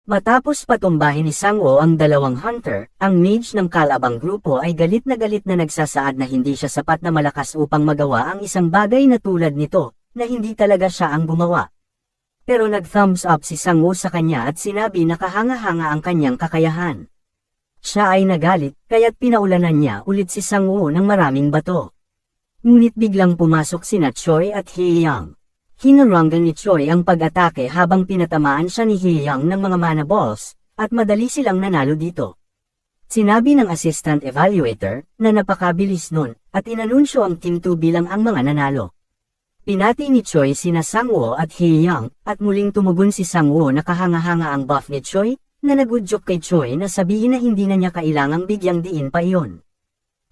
Matapos patumbahin ni Sangwoo ang dalawang hunter, ang mage ng kalabang grupo ay galit na nagsasaad na hindi siya sapat na malakas upang magawa ang isang bagay na tulad nito, na hindi talaga siya ang gumawa. Pero nag-thumbs up si Sangwoo sa kanya at sinabi na kahanga-hanga ang kanyang kakayahan. Siya ay nagalit, kaya't pinaulanan niya ulit si Sangwoo ng maraming bato. Ngunit biglang pumasok sina Choi at Hye-young. Hinaranggan ni Choi ang pag-atake habang pinatamaan siya ni Hye-young ng mga mana balls, at madali silang nanalo dito. Sinabi ng assistant evaluator na napakabilis nun, at inanunsyo ang Team 2 bilang ang mga nanalo. Pinati ni Choi sina Sangwoo at Hye-young, at muling tumugon si Sangwoo na kahanga-hanga ang buff ni Choi, na nagudyok kay Choi na sabihin na hindi na niya kailangang bigyang diin pa iyon.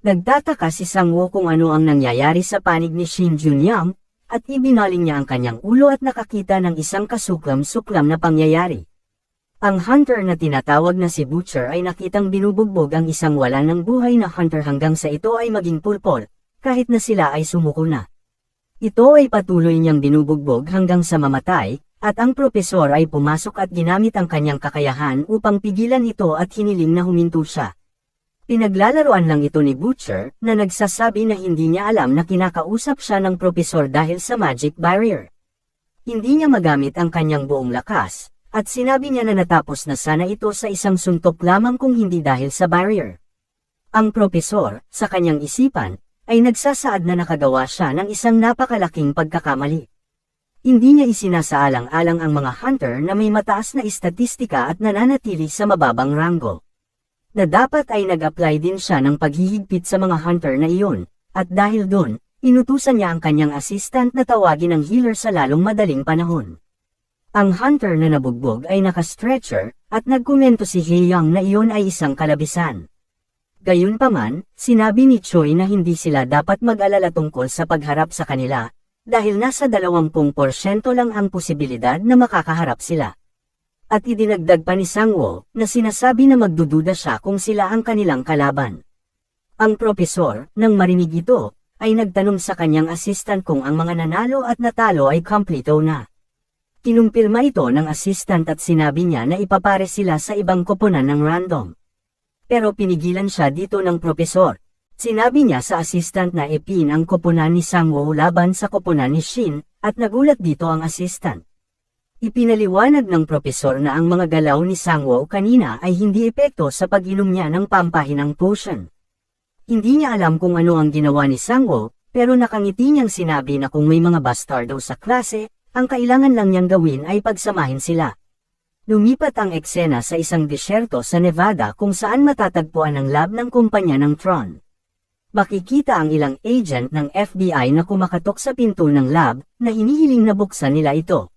Nagtataka si Sangwoo kung ano ang nangyayari sa panig ni Shin Junyoung, at ibinaling niya ang kanyang ulo at nakakita ng isang kasuklam-suklam na pangyayari. Ang hunter na tinatawag na si Butcher ay nakitang binubugbog ang isang wala ng buhay na hunter hanggang sa ito ay maging pulpol, kahit na sila ay sumuko na. Ito ay patuloy niyang binubugbog hanggang sa mamatay, at ang propesor ay pumasok at ginamit ang kanyang kakayahan upang pigilan ito at hiniling na huminto siya. Pinaglalaroan lang ito ni Butcher, na nagsasabi na hindi niya alam na kinakausap siya ng propesor dahil sa magic barrier. Hindi niya magamit ang kanyang buong lakas, at sinabi niya na natapos na sana ito sa isang suntok lamang kung hindi dahil sa barrier. Ang propesor, sa kanyang isipan, ay nagsasaad na nakagawa siya ng isang napakalaking pagkakamali. Hindi niya isinasaalang-alang ang mga hunter na may mataas na istatistika at nananatili sa mababang ranggo. Na dapat ay nag-apply din siya ng paghihigpit sa mga hunter na iyon, at dahil doon, inutusan niya ang kanyang assistant na tawagin ang healer sa lalong madaling panahon. Ang hunter na nabugbog ay naka-stretcher, at nagkomento si Hye-young na iyon ay isang kalabisan. Gayunpaman, sinabi ni Choi na hindi sila dapat mag-alala tungkol sa pagharap sa kanila, dahil nasa 20% lang ang posibilidad na makakaharap sila. At idinagdag pa ni Sangwoo, na sinasabi na magdududa siya kung sila ang kanilang kalaban. Ang propesor, nang marinig ito, ay nagtanong sa kanyang assistant kung ang mga nanalo at natalo ay kompleto na. Kinumpirma ito ng assistant at sinabi niya na ipapare sila sa ibang koponan ng random. Pero pinigilan siya dito ng propesor. Sinabi niya sa assistant na ipin ang koponan ni Sangwoo laban sa koponan ni Shin, at nagulat dito ang assistant. Ipinaliwanag ng propesor na ang mga galaw ni Sangwoo kanina ay hindi epekto sa pag-inom niya ng pampahinang potion. Hindi niya alam kung ano ang ginawa ni Sangwoo, pero nakangiti niyang sinabi na kung may mga bastardo sa klase, ang kailangan lang niyang gawin ay pagsamahin sila. Lumipat ang eksena sa isang disyerto sa Nevada kung saan matatagpuan ang lab ng kumpanya ng Tron. Makikita ang ilang agent ng FBI na kumakatok sa pinto ng lab, na hinihiling na buksan nila ito.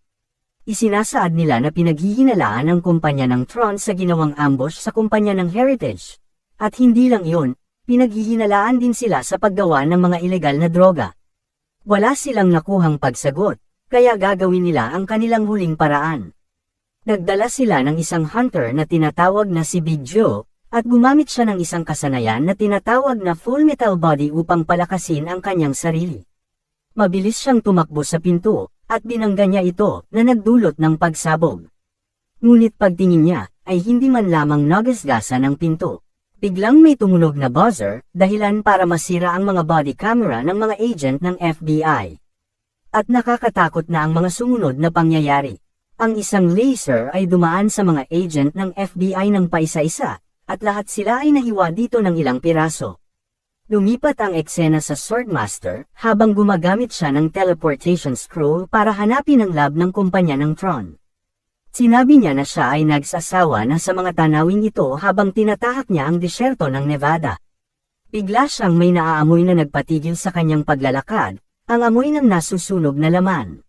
Isinasaad nila na pinaghihinalaan ang kumpanya ng Tron sa ginawang ambush sa kumpanya ng Heritage. At hindi lang iyon, pinaghihinalaan din sila sa paggawa ng mga ilegal na droga. Wala silang nakuhang pagsagot, kaya gagawin nila ang kanilang huling paraan. Nagdala sila ng isang hunter na tinatawag na si Big Joe, at gumamit siya ng isang kasanayan na tinatawag na Full Metal Body upang palakasin ang kanyang sarili. Mabilis siyang tumakbo sa pinto, at binangga niya ito na nagdulot ng pagsabog. Ngunit pagtingin niya, ay hindi man lamang nagasgasan ang pinto. Biglang may tumunog na buzzer, dahilan para masira ang mga body camera ng mga agent ng FBI. At nakakatakot na ang mga sumunod na pangyayari. Ang isang laser ay dumaan sa mga agent ng FBI ng paisa-isa, at lahat sila ay nahiwa dito ng ilang piraso. Lumipat ang eksena sa Swordmaster, habang gumagamit siya ng teleportation scroll para hanapin ang lab ng kumpanya ng Tron. Sinabi niya na siya ay nagsasawa na sa mga tanawin ito habang tinatahak niya ang disyerto ng Nevada. Bigla siyang may naaamoy na nagpatigil sa kanyang paglalakad, ang amoy ng nasusunog na laman.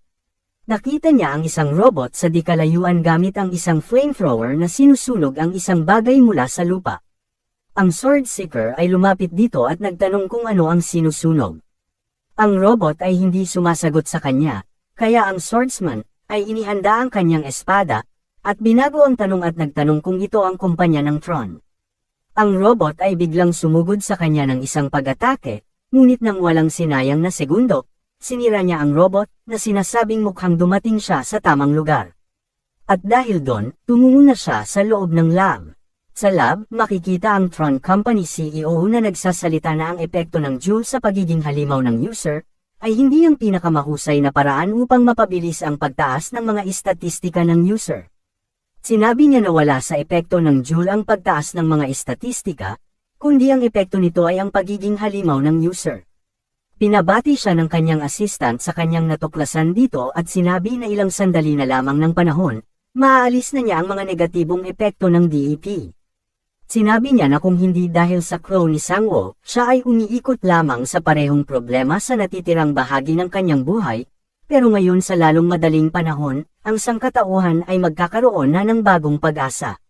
Nakita niya ang isang robot sa di kalayuan gamit ang isang flamethrower na sinusunog ang isang bagay mula sa lupa. Ang Sword Seeker ay lumapit dito at nagtanong kung ano ang sinusunog. Ang robot ay hindi sumasagot sa kanya, kaya ang Swordsman ay inihanda ang kanyang espada, at binago ang tanong at nagtanong kung ito ang kumpanya ng Tron. Ang robot ay biglang sumugod sa kanya ng isang pag-atake, ngunit nang walang sinayang na segundo, sinira niya ang robot na sinasabing mukhang dumating siya sa tamang lugar. At dahil doon, tumungo na siya sa loob ng lab. Sa lab, makikita ang Tron Company CEO na nagsasalita na ang epekto ng Joule sa pagiging halimaw ng user, ay hindi ang pinakamahusay na paraan upang mapabilis ang pagtaas ng mga istatistika ng user. Sinabi niya na wala sa epekto ng Joule ang pagtaas ng mga istatistika, kundi ang epekto nito ay ang pagiging halimaw ng user. Pinabati siya ng kanyang assistant sa kanyang natuklasan dito at sinabi na ilang sandali na lamang ng panahon, maaalis na niya ang mga negatibong epekto ng DEP. Sinabi niya na kung hindi dahil sa crow ni Sang-woo, siya ay umiikot lamang sa parehong problema sa natitirang bahagi ng kanyang buhay, pero ngayon sa lalong madaling panahon, ang sangkatauhan ay magkakaroon na ng bagong pag-asa.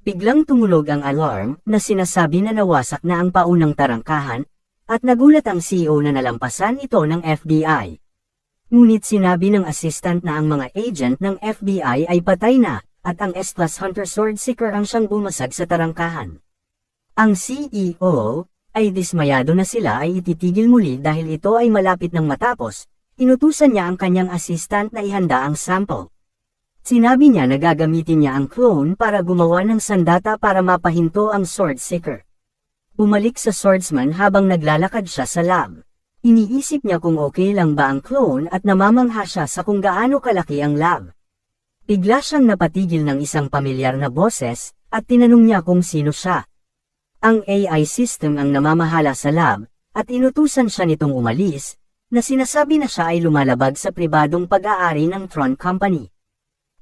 Biglang tumulog ang alarm na sinasabi na nawasak na ang paunang tarangkahan, at nagulat ang CEO na nalampasan ito ng FBI. Ngunit sinabi ng assistant na ang mga agent ng FBI ay patay na, at ang S-Class Hunter Sword Seeker ang siyang bumasag sa tarangkahan. Ang CEO ay dismayado na sila ay ititigil muli dahil ito ay malapit ng matapos, inutusan niya ang kanyang assistant na ihanda ang sample. Sinabi niya na gagamitin niya ang clone para gumawa ng sandata para mapahinto ang Sword Seeker. Bumalik sa swordsman habang naglalakad siya sa lab. Iniisip niya kung okay lang ba ang clone at namamangha siya sa kung gaano kalaki ang lab. Bigla siyang napatigil ng isang pamilyar na boses, at tinanong niya kung sino siya. Ang AI system ang namamahala sa lab, at inutusan siya nitong umalis, na sinasabi na siya ay lumalabag sa pribadong pag-aari ng Tron Company.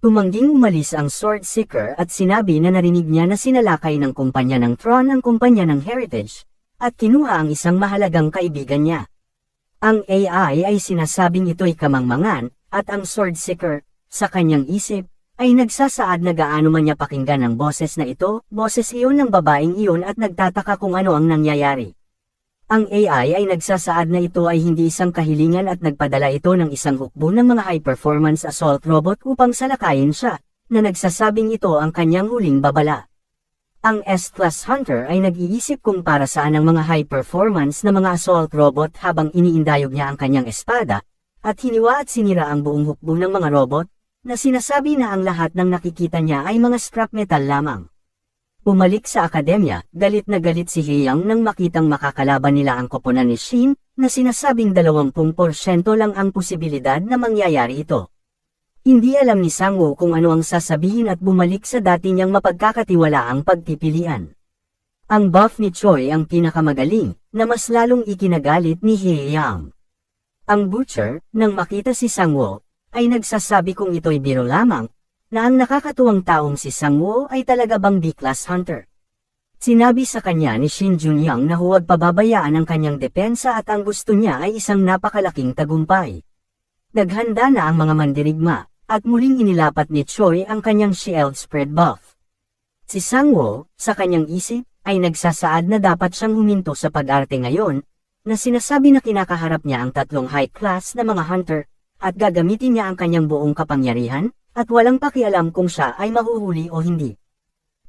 Tumangging umalis ang Sword Seeker at sinabi na narinig niya na sinalakay ng kumpanya ng Tron ang kumpanya ng Heritage, at kinuha ang isang mahalagang kaibigan niya. Ang AI ay sinasabing ito'y kamangmangan, at ang Sword Seeker, sa kanyang isip, ay nagsasaad na gaano man niya pakinggan ang boses na ito, boses iyon ng babaeng iyon at nagtataka kung ano ang nangyayari. Ang AI ay nagsasaad na ito ay hindi isang kahilingan at nagpadala ito ng isang hukbo ng mga high-performance assault robot upang salakayin siya, na nagsasabing ito ang kanyang huling babala. Ang S-Class Hunter ay nag-iisip kung para saan ang mga high-performance na mga assault robot habang iniindayog niya ang kanyang espada, at hiniwa at sinira ang buong hukbo ng mga robot, na sinasabi na ang lahat ng nakikita niya ay mga scrap metal lamang. Bumalik sa akademya, galit na galit si Hyang nang makitang makakalaban nila ang koponan ni Shin, na sinasabing 20% lang ang posibilidad na mangyayari ito. Hindi alam ni Sang-woo kung ano ang sasabihin at bumalik sa dati niyang mapagkakatiwalaang pagpipilian. Ang buff ni Choi ang pinakamagaling, na mas lalong ikinagalit ni Hyang. Ang Butcher, nang makita si Sang-woo, ay nagsasabi kung ito'y biro lamang, na ang nakakatuwang taong si Sang-woo ay talaga bang B-Class Hunter. Sinabi sa kanya ni Shin Junyoung na huwag pababayaan ang kanyang depensa at ang gusto niya ay isang napakalaking tagumpay. Naghanda na ang mga mandirigma, at muling inilapat ni Choi ang kanyang shield spread buff. Si Sang-woo, sa kanyang isip, ay nagsasaad na dapat siyang huminto sa pag-arte ngayon, na sinasabi na kinakaharap niya ang tatlong high-class na mga hunter, at gagamitin niya ang kanyang buong kapangyarihan, at walang pakialam kung siya ay mahuhuli o hindi.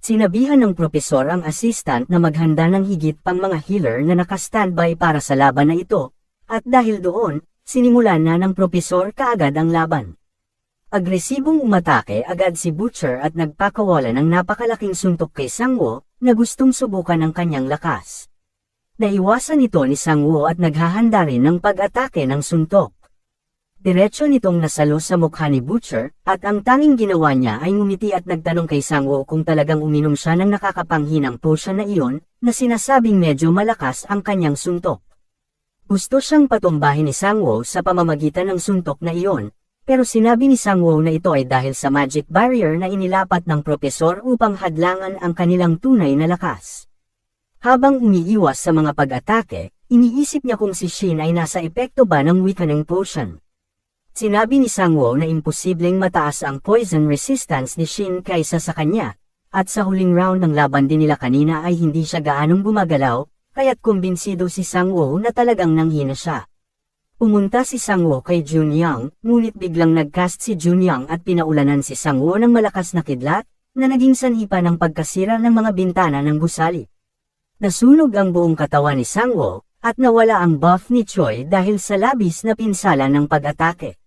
Sinabihan ng propesor ang assistant na maghanda ng higit pang mga healer na naka-standby para sa laban na ito, at dahil doon, sinimulan na ng propesor kaagad ang laban. Agresibong umatake agad si Butcher at nagpakawala ng napakalaking suntok kay Sang-woo, na gustong subukan ang kanyang lakas. Naiwasan ito ni Sang-woo at naghahanda rin ng pag-atake ng suntok. Diretso nitong nasalo sa mukha ni Butcher, at ang tanging ginawa niya ay ngumiti at nagtanong kay Sang-woo kung talagang uminom siya ng nakakapanghinang potion na iyon, na sinasabing medyo malakas ang kanyang suntok. Gusto siyang patumbahin ni Sang-woo sa pamamagitan ng suntok na iyon, pero sinabi ni Sang-woo na ito ay dahil sa magic barrier na inilapat ng propesor upang hadlangan ang kanilang tunay na lakas. Habang umiiwas sa mga pag-atake, iniisip niya kung si Shin ay nasa epekto ba ng weakening potion. Sinabi ni Sang-woo na imposibleng mataas ang poison resistance ni Shin kaysa sa kanya, at sa huling round ng laban din nila kanina ay hindi siya gaanong gumagalaw, kaya't kumbinsido si Sang-woo na talagang nanghina siya. Pumunta si Sang-woo kay Junyoung, ngunit biglang nagcast si Junyoung at pinaulanan si Sang-woo ng malakas na kidlat, na naging sanhi pa ng pagkasira ng mga bintana ng gusali. Nasunog ang buong katawan ni Sang-woo, at nawala ang buff ni Choi dahil sa labis na pinsala ng pag-atake.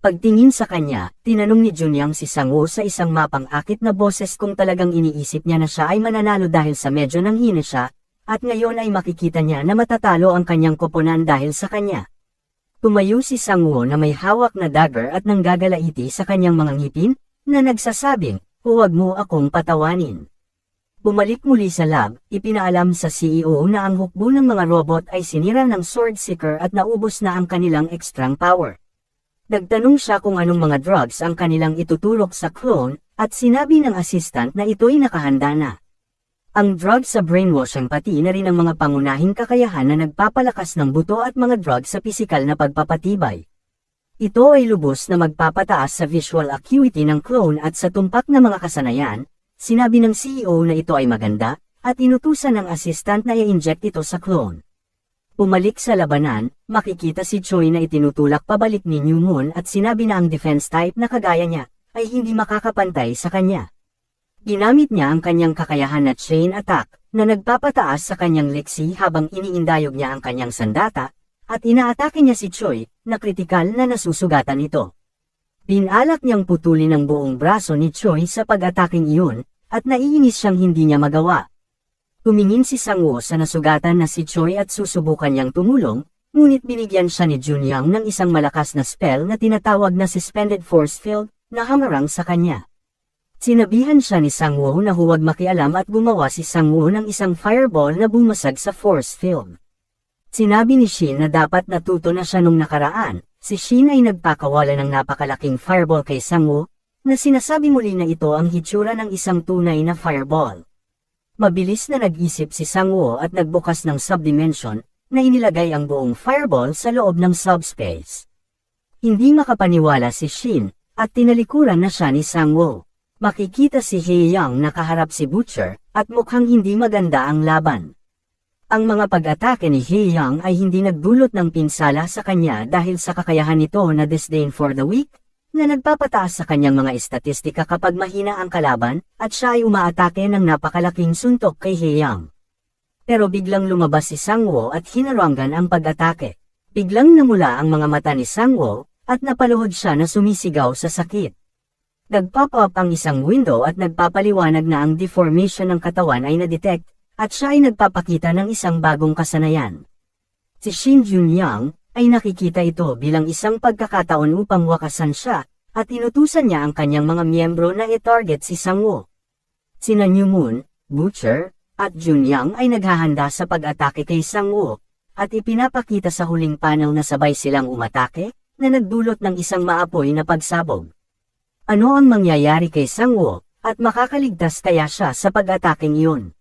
Pagtingin sa kanya, tinanong ni Junyang si Sang-woo sa isang mapang-akit na boses kung talagang iniisip niya na siya ay mananalo dahil sa medyo nanghina siya, at ngayon ay makikita niya na matatalo ang kanyang koponan dahil sa kanya. Tumayo si Sang-woo na may hawak na dagger at nanggagalaiti sa kanyang mga ngipin, na nagsasabing, "Huwag mo akong patawanin." Bumalik muli sa lab, ipinaalam sa CEO na ang hukbo ng mga robot ay sinira ng Sword Seeker at naubos na ang kanilang extrang power. Nagtanong siya kung anong mga drugs ang kanilang ituturok sa clone, at sinabi ng assistant na ito'y nakahanda na. Ang drugs sa brainwashing pati na rin ang mga pangunahing kakayahan na nagpapalakas ng buto at mga drugs sa pisikal na pagpapatibay. Ito ay lubos na magpapataas sa visual acuity ng clone at sa tumpak na mga kasanayan. Sinabi ng CEO na ito ay maganda, at inutusan ng assistant na i-inject ito sa clone. Umalik sa labanan, makikita si Choi na itinutulak pabalik ni New Moon at sinabi na ang defense type na kagaya niya, ay hindi makakapantay sa kanya. Ginamit niya ang kanyang kakayahan na chain attack, na nagpapataas sa kanyang leksi habang iniindayog niya ang kanyang sandata, at inaatake niya si Choi, na kritikal na nasusugatan ito. Pinalak niyang putulin ang buong braso ni Choi sa pag-ataking iyon, at naiinis siyang hindi niya magawa. Tumingin si Sang-woo sa nasugatan na si Choi at susubukan niyang tumulong, ngunit binigyan siya ni Junyang ng isang malakas na spell na tinatawag na Suspended Force Field, na hamarang sa kanya. Sinabihan siya ni Sang-woo na huwag makialam at gumawa si Sang-woo ng isang fireball na bumasag sa force field. Sinabi ni Shin na dapat natuto na siya nung nakaraan. Si Shin ay nagpakawala ng napakalaking fireball kay Sang-woo, na sinasabi muli na ito ang hitsura ng isang tunay na fireball. Mabilis na nag-isip si Sang-woo at nagbukas ng subdimension, na inilagay ang buong fireball sa loob ng subspace. Hindi makapaniwala si Shin, at tinalikuran na siya ni Sang-woo. Makikita si Hae-young nakaharap si Butcher, at mukhang hindi maganda ang laban. Ang mga pag-atake ni Hae-young ay hindi nagdulot ng pinsala sa kanya dahil sa kakayahan nito na disdain for the weak, na nagpapataas sa kanyang mga estatistika kapag mahina ang kalaban, at siya ay umaatake ng napakalaking suntok kay Hae-young. Pero biglang lumabas si Sang-woo at hinarangan ang pag-atake. Biglang namula ang mga mata ni Sang-woo, at napaluhod siya na sumisigaw sa sakit. Nag-pop up ang isang window at nagpapaliwanag na ang deformation ng katawan ay na-detect, at siya ay nagpapakita ng isang bagong kasanayan. Si Shin Junyang ay nakikita ito bilang isang pagkakataon upang wakasan siya, at inutusan niya ang kanyang mga miyembro na i-target si Sang-woo. Sina New Moon, Butcher, at Junyang ay naghahanda sa pag-atake kay Sang-woo, at ipinapakita sa huling panel na sabay silang umatake, na nagdulot ng isang maapoy na pagsabog. Ano ang mangyayari kay Sang-woo, at makakaligtas kaya siya sa pag-ataking iyon?